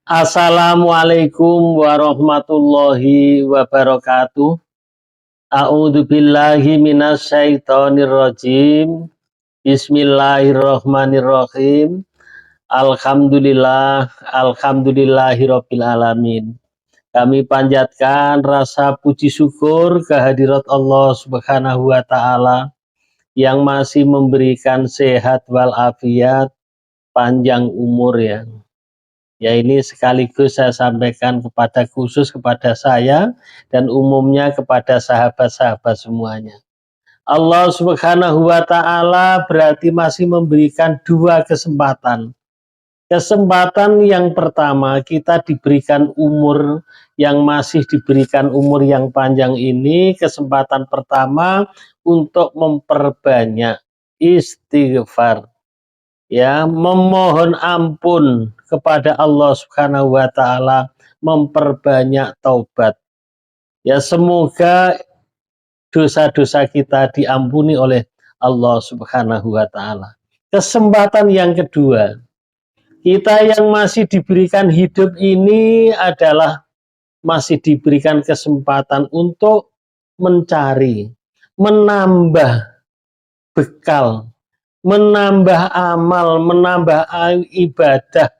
Assalamualaikum warahmatullahi wabarakatuh. A'udzu billahi minasyaitonir rajim. Bismillahirrahmanirrahim. Alhamdulillahirabbil alamin. Kami panjatkan rasa puji syukur kehadirat Allah Subhanahu wa taala yang masih memberikan sehat walafiat, panjang umur ya. Ya, ini sekaligus saya sampaikan khusus kepada saya dan umumnya kepada sahabat-sahabat semuanya. Allah Subhanahu wa taala berarti masih memberikan dua kesempatan. Kesempatan yang pertama, kita diberikan umur yang masih diberikan umur yang panjang ini, kesempatan pertama untuk memperbanyak istighfar. Ya, memohon ampun kepada Allah Subhanahu wa taala, memperbanyak taubat. Ya, semoga dosa-dosa kita diampuni oleh Allah Subhanahu wa taala. Kesempatan yang kedua, kita yang masih diberikan hidup ini adalah masih diberikan kesempatan untuk mencari, menambah bekal, menambah amal, menambah ibadah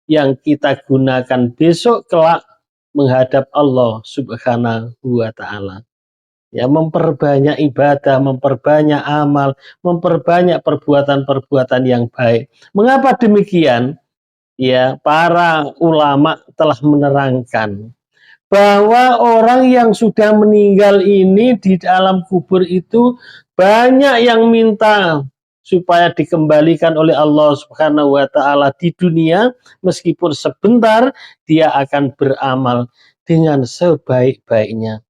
yang kita gunakan besok kelak menghadap Allah Subhanahu wa taala. Ya, memperbanyak ibadah, memperbanyak amal, memperbanyak perbuatan-perbuatan yang baik. Mengapa demikian? Ya, para ulama telah menerangkan bahwa orang yang sudah meninggal ini di dalam kubur itu banyak yang minta supaya dikembalikan oleh Allah Subhanahu wa taala di dunia, meskipun sebentar dia akan beramal dengan sebaik-baiknya.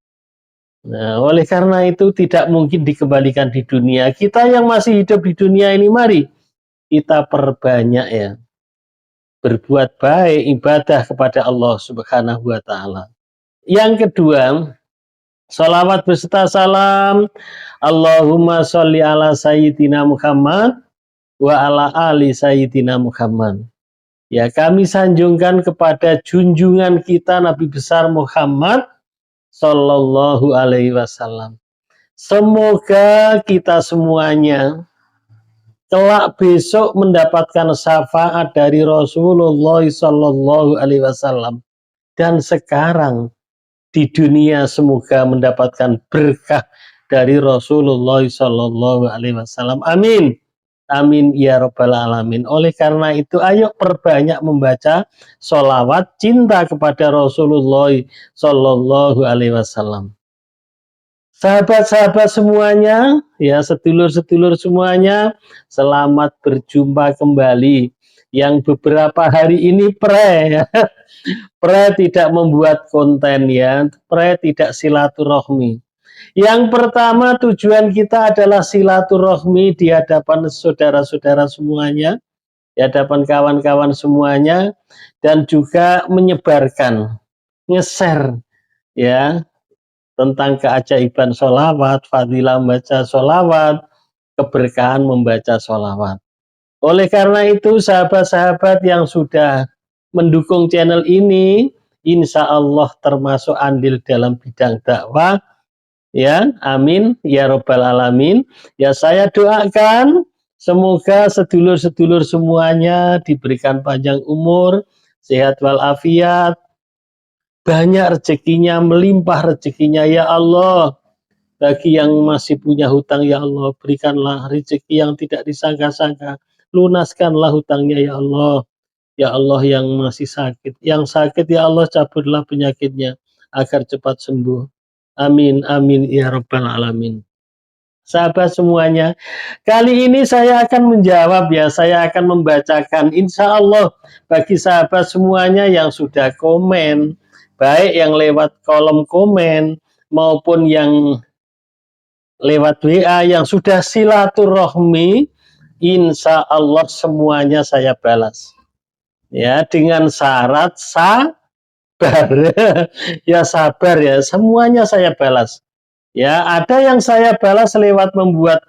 Nah, oleh karena itu tidak mungkin dikembalikan di dunia. Kita yang masih hidup di dunia ini, mari kita perbanyak ya, berbuat baik, ibadah kepada Allah Subhanahu wa taala. Yang kedua, sholawat beserta salam, Allahumma sholli ala sayyidina Muhammad wa ala ali sayyidina Muhammad. Ya, kami sanjungkan kepada junjungan kita Nabi besar Muhammad sallallahu alaihi wasallam. Semoga kita semuanya kelak besok mendapatkan syafaat dari Rasulullah sallallahu alaihi wasallam, dan sekarang di dunia semoga mendapatkan berkah dari Rasulullah sallallahu alaihi wasallam. Amin. Amin ya rabbal alamin. Oleh karena itu, ayo perbanyak membaca sholawat cinta kepada Rasulullah sallallahu alaihi wasallam. Sahabat-sahabat semuanya, ya, sedulur-sedulur semuanya, selamat berjumpa kembali. Yang beberapa hari ini ya. Tidak membuat konten ya, tidak silaturahmi. Yang pertama, tujuan kita adalah silaturahmi di hadapan saudara-saudara semuanya, di hadapan kawan-kawan semuanya, dan juga menyebarkan, nge-share ya, tentang keajaiban sholawat, fadilah membaca sholawat, keberkahan membaca sholawat. Oleh karena itu, sahabat-sahabat yang sudah mendukung channel ini, insya Allah termasuk andil dalam bidang dakwah. Ya, amin ya robbal alamin. Ya, saya doakan semoga sedulur-sedulur semuanya diberikan panjang umur, sehat walafiat, banyak rezekinya, melimpah rezekinya ya Allah. Bagi yang masih punya hutang ya Allah, berikanlah rezeki yang tidak disangka-sangka, lunaskanlah hutangnya ya Allah. Ya Allah, yang masih sakit, ya Allah cabutlah penyakitnya agar cepat sembuh. Amin, amin ya rabbal alamin. Sahabat semuanya, kali ini saya akan menjawab ya, saya akan membacakan insya Allah bagi sahabat semuanya yang sudah komen, baik yang lewat kolom komen maupun yang lewat WA yang sudah silaturahmi, insya Allah semuanya saya balas. Ya, dengan syarat sabar. Ya, sabar ya, semuanya saya balas. Ya, ada yang saya balas lewat membuat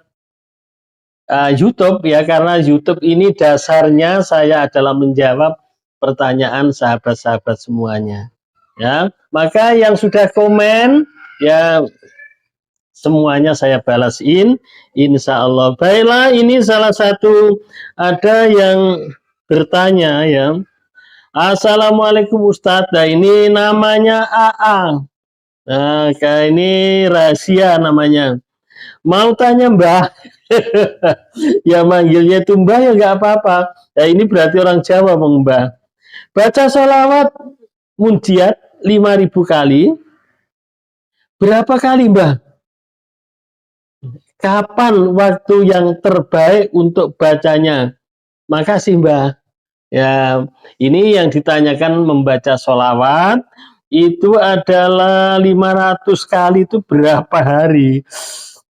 YouTube ya, karena YouTube ini dasarnya saya adalah menjawab pertanyaan sahabat-sahabat semuanya. Ya, maka yang sudah komen ya semuanya saya balasin, insya Allah. Baiklah, ini salah satu ada yang bertanya ya. Assalamualaikum Ustadz. Nah, ini namanya AA. Nah, kayak ini rahasia namanya. Mau tanya Mbah. Ya manggilnya itu Mbah ya nggak apa-apa. Ya ini berarti orang Jawa Mbah. Baca sholawat munjiat 5.000 kali. Berapa kali Mbah? Kapan waktu yang terbaik untuk bacanya? Makasih Mbah. Ya, ini yang ditanyakan membaca sholawat itu adalah 500 kali itu berapa hari?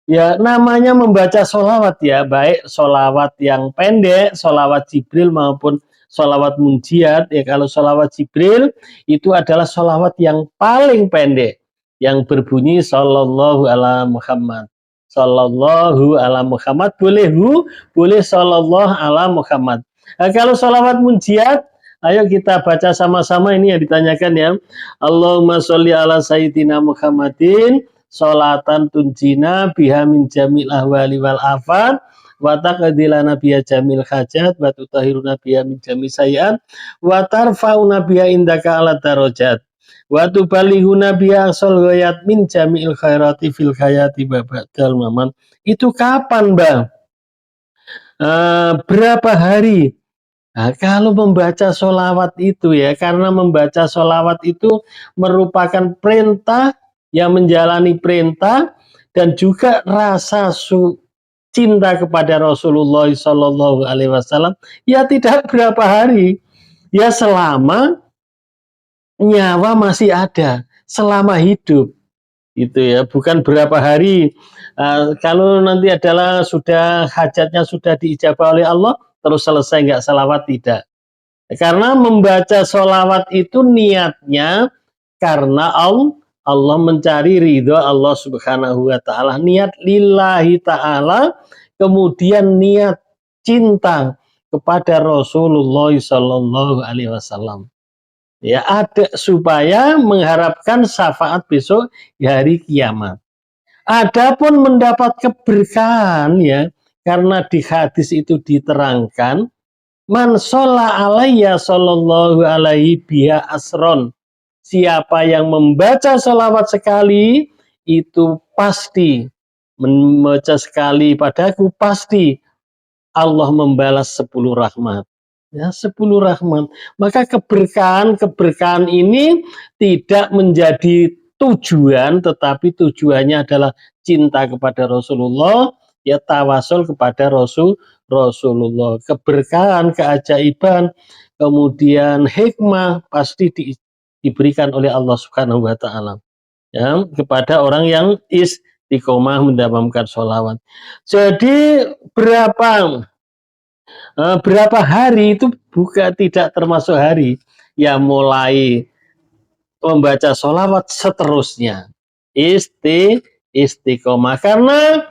Ya, namanya membaca sholawat ya, baik sholawat yang pendek, sholawat Jibril maupun sholawat munjiat. Ya, kalau sholawat Jibril itu adalah sholawat yang paling pendek, yang berbunyi Sallallahu ala Muhammad. Sallallahu ala Muhammad, boleh Sallallahu ala Muhammad. Nah, kalau sholawat munjiat, ayo kita baca sama-sama ini yang ditanyakan ya. Allahumma sholli ala sayyidina Muhammadin sholatan tunjina biha min jamil ahwali wal afat wa taqdilana biha jamil hajat wa tutahiruna biha min jamil sayiat wa tarfauna biha indaka ala darajat wa tubalighuna biha asal ghayat min jamil khairati fil hayati ba'dal mamat. Itu kapan, Bang? Berapa hari? Nah, kalau membaca sholawat itu ya, karena membaca sholawat itu merupakan perintah yang menjalani perintah dan juga rasa cinta kepada Rasulullah Shallallahu Alaihi Wasallam, ya tidak berapa hari, ya selama nyawa masih ada, selama hidup itu ya, bukan berapa hari. Kalau nanti adalah sudah hajatnya sudah diijabah oleh Allah, terus selesai nggak salawat, tidak. Karena membaca sholawat itu niatnya karena Allah mencari ridho Allah subhanahu wa ta'ala. Niat lillahi ta'ala, kemudian niat cinta kepada Rasulullah sallallahu alaihi wasallam. Ya, ada supaya mengharapkan syafaat besok hari kiamat. Adapun mendapat keberkahan ya, karena di hadis itu diterangkan man sholla alayya sallallahu alaihi biha asron. Siapa yang membaca salawat sekali, itu pasti membaca sekali padaku, pasti Allah membalas 10 rahmat. Ya, 10 rahmat. Maka keberkahan ini tidak menjadi tujuan, tetapi tujuannya adalah cinta kepada Rasulullah, ya tawasul kepada Rasulullah. Keberkahan, keajaiban, kemudian hikmah pasti diberikan oleh Allah Subhanahu wa taala. Ya, kepada orang yang istiqomah mendapatkan sholawat. Jadi berapa hari itu tidak termasuk hari. Ya mulai membaca sholawat seterusnya. Istiqomah. Karena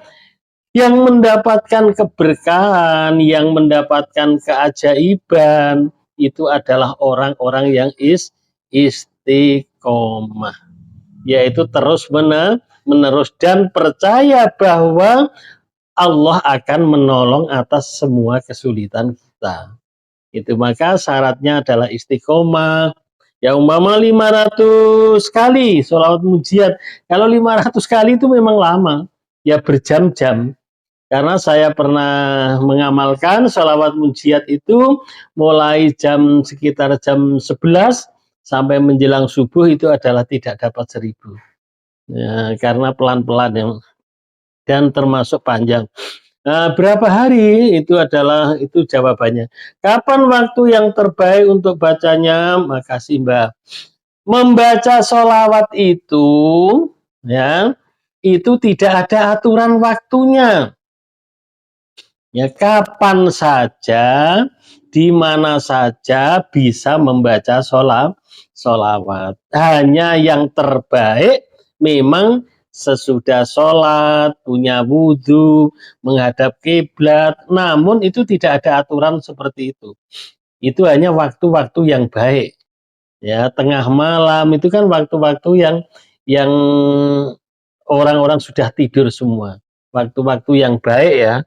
yang mendapatkan keberkahan, yang mendapatkan keajaiban, itu adalah orang-orang yang istiqomah. Yaitu terus menerus dan percaya bahwa Allah akan menolong atas semua kesulitan kita. Itu maka syaratnya adalah istiqomah. Ya umpama 500 kali sholawat mujiat. Kalau 500 kali itu memang lama. Ya berjam-jam. Karena saya pernah mengamalkan sholawat mujiat itu mulai sekitar jam 11 sampai menjelang subuh itu adalah tidak dapat 1000. Ya, karena pelan-pelan ya. Dan termasuk panjang. Berapa hari itu jawabannya. Kapan waktu yang terbaik untuk bacanya? Makasih Mbak. Membaca sholawat itu ya, itu tidak ada aturan waktunya. Ya, kapan saja, di mana saja bisa membaca sholawat. Hanya yang terbaik memang sesudah sholat, punya wudhu, menghadap kiblat. Namun itu tidak ada aturan seperti itu. itu hanya waktu-waktu yang baik. Ya, tengah malam itu kan waktu-waktu yang orang-orang sudah tidur semua. Waktu-waktu yang baik ya.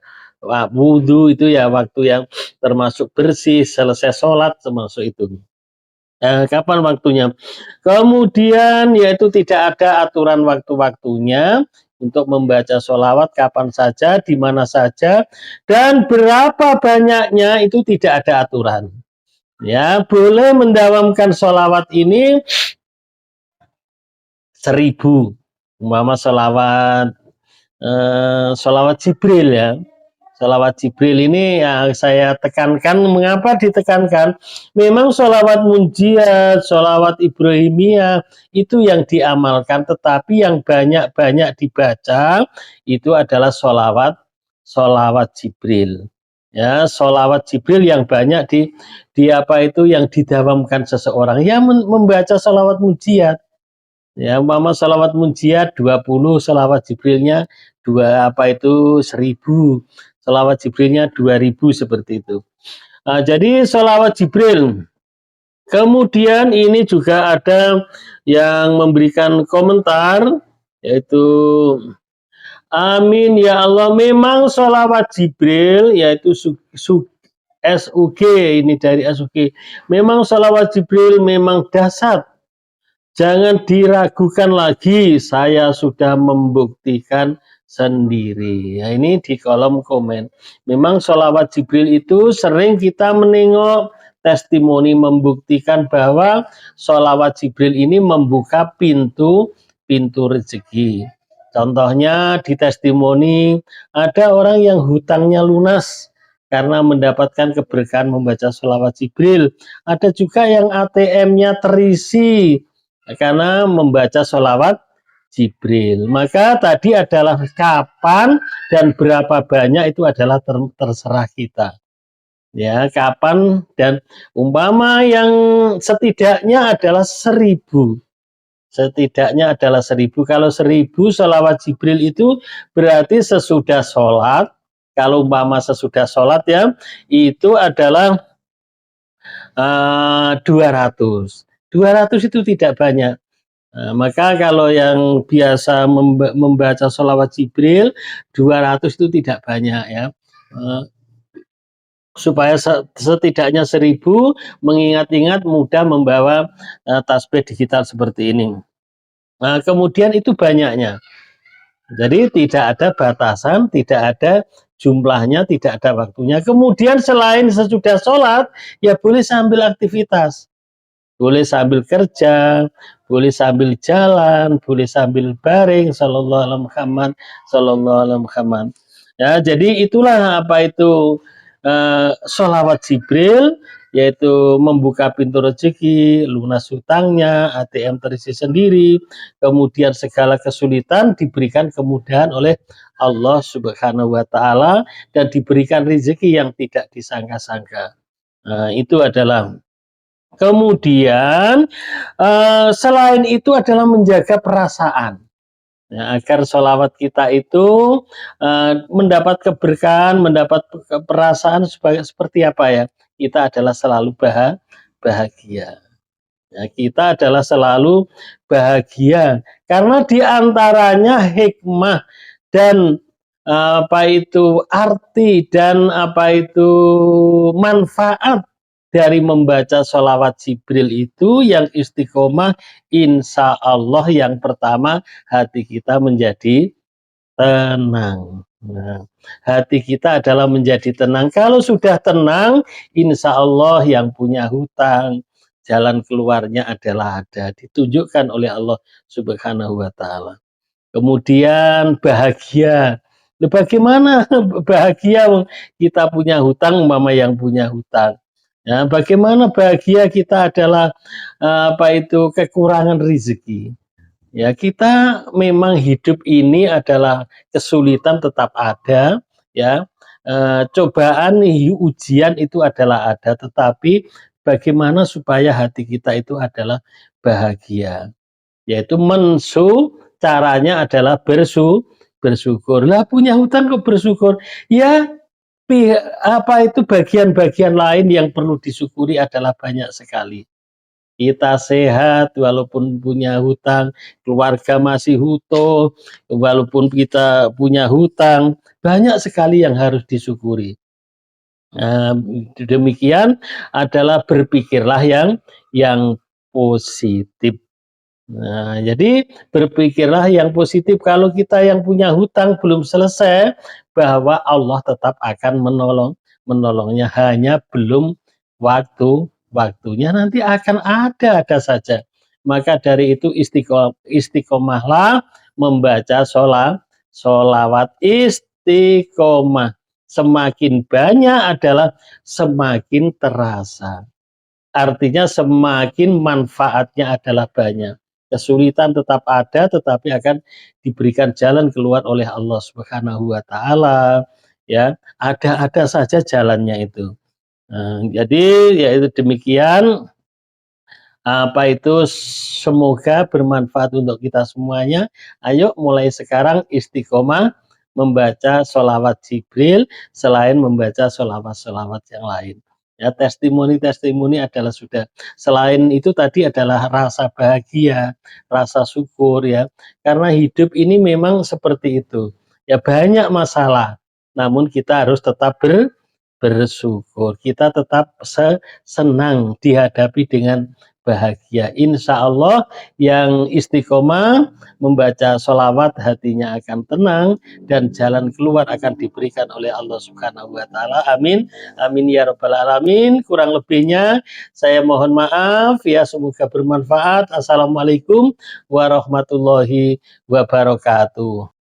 Wudhu itu ya waktu yang termasuk bersih, selesai sholat termasuk itu. Kapan waktunya? Kemudian yaitu tidak ada aturan waktu-waktunya untuk membaca sholawat kapan saja, di mana saja, dan berapa banyaknya itu tidak ada aturan. Ya, boleh mendawamkan sholawat ini 1000, umpama sholawat Jibril ya. Sholawat Jibril ini yang saya tekankan, mengapa ditekankan? Memang sholawat munjiat, sholawat Ibrahimiyah itu yang diamalkan, tetapi yang banyak-banyak dibaca itu adalah sholawat Jibril. Ya, sholawat Jibril yang banyak di apa itu yang didawamkan seseorang. Yang membaca sholawat munjiat. Ya, umpama sholawat munjiat 20, sholawat Jibrilnya 1000, sholawat Jibrilnya 2000 seperti itu. Jadi sholawat Jibril. Kemudian ini juga ada yang memberikan komentar, yaitu amin ya Allah, memang sholawat Jibril, yaitu SUG, ini dari SUG, memang sholawat Jibril memang dahsyat. Jangan diragukan lagi, saya sudah membuktikan sendiri. Ya, ini di kolom komen. Memang sholawat Jibril itu sering kita menengok testimoni membuktikan bahwa sholawat Jibril ini membuka pintu rezeki. Contohnya di testimoni ada orang yang hutangnya lunas karena mendapatkan keberkahan membaca sholawat Jibril. Ada juga yang ATM-nya terisi karena membaca sholawat Jibril. Maka tadi adalah kapan dan berapa banyak itu adalah terserah kita. Ya, kapan dan umpama yang setidaknya adalah 1000. Setidaknya adalah 1000. Kalau 1000 sholawat Jibril itu berarti sesudah sholat. Kalau umpama sesudah sholat ya, itu adalah 200. 200 itu tidak banyak. Maka kalau yang biasa membaca sholawat Jibril 200 itu tidak banyak ya. Supaya setidaknya 1000 mengingat-ingat mudah membawa tasbih digital seperti ini. Nah, kemudian itu banyaknya. Jadi tidak ada batasan, tidak ada jumlahnya, tidak ada waktunya. Kemudian selain sesudah sholat, ya boleh sambil aktivitas. Boleh sambil kerja, boleh sambil jalan, boleh sambil baring, sallallahu alaihi Muhammad, sallallahu alaihi Muhammad. Ya, jadi itulah apa itu sholawat Jibril, yaitu membuka pintu rezeki, lunas hutangnya, ATM terisi sendiri, kemudian segala kesulitan diberikan kemudahan oleh Allah Subhanahu wa taala dan diberikan rezeki yang tidak disangka-sangka. Itu adalah. Kemudian selain itu adalah menjaga perasaan. Ya, agar sholawat kita itu mendapat keberkahan, mendapat perasaan seperti apa ya? Kita adalah selalu bahagia. Ya, kita adalah selalu bahagia karena diantaranya hikmah dan apa itu arti dan apa itu manfaat dari membaca sholawat Jibril itu yang istiqomah, insya Allah yang pertama hati kita menjadi tenang. Nah, hati kita adalah menjadi tenang. Kalau sudah tenang, insya Allah yang punya hutang, jalan keluarnya adalah ada, ditunjukkan oleh Allah Subhanahu wa taala. Kemudian bahagia. Bagaimana bahagia kita punya hutang, mama yang punya hutang. Ya, bagaimana bahagia kita adalah apa itu kekurangan rezeki. Ya, kita memang hidup ini adalah kesulitan tetap ada, ya. Cobaan, ujian itu adalah ada, tetapi bagaimana supaya hati kita itu adalah bahagia. Yaitu caranya adalah bersyukur. Lah punya hutang kok bersyukur? Ya, bagian-bagian lain yang perlu disyukuri adalah banyak sekali. Kita sehat walaupun punya hutang, keluarga masih utuh walaupun kita punya hutang, banyak sekali yang harus disyukuri. Demikian adalah berpikirlah yang positif. Nah, jadi berpikirlah yang positif kalau kita yang punya hutang belum selesai, bahwa Allah tetap akan menolongnya, hanya belum waktunya, nanti akan ada saja. Maka dari itu istiqomahlah membaca sholawat istiqomah. Semakin banyak adalah semakin terasa. Artinya semakin manfaatnya adalah banyak. Kesulitan tetap ada, tetapi akan diberikan jalan keluar oleh Allah Subhanahu wa taala, ya. Ada saja jalannya itu. Jadi ya itu demikian, semoga bermanfaat untuk kita semuanya. Ayo mulai sekarang istiqomah membaca sholawat Jibril selain membaca sholawat-sholawat yang lain. Ya, testimoni-testimoni adalah sudah. Selain itu tadi adalah rasa bahagia, rasa syukur ya. Karena hidup ini memang seperti itu. Ya banyak masalah, namun kita harus tetap bersyukur. Kita tetap senang dihadapi dengan bahagia. Insya Allah yang istiqomah membaca sholawat hatinya akan tenang dan jalan keluar akan diberikan oleh Allah Subhanahu wa taala. Amin. Amin ya rabbal alamin. Kurang lebihnya saya mohon maaf ya, semoga bermanfaat. Assalamualaikum warahmatullahi wabarakatuh.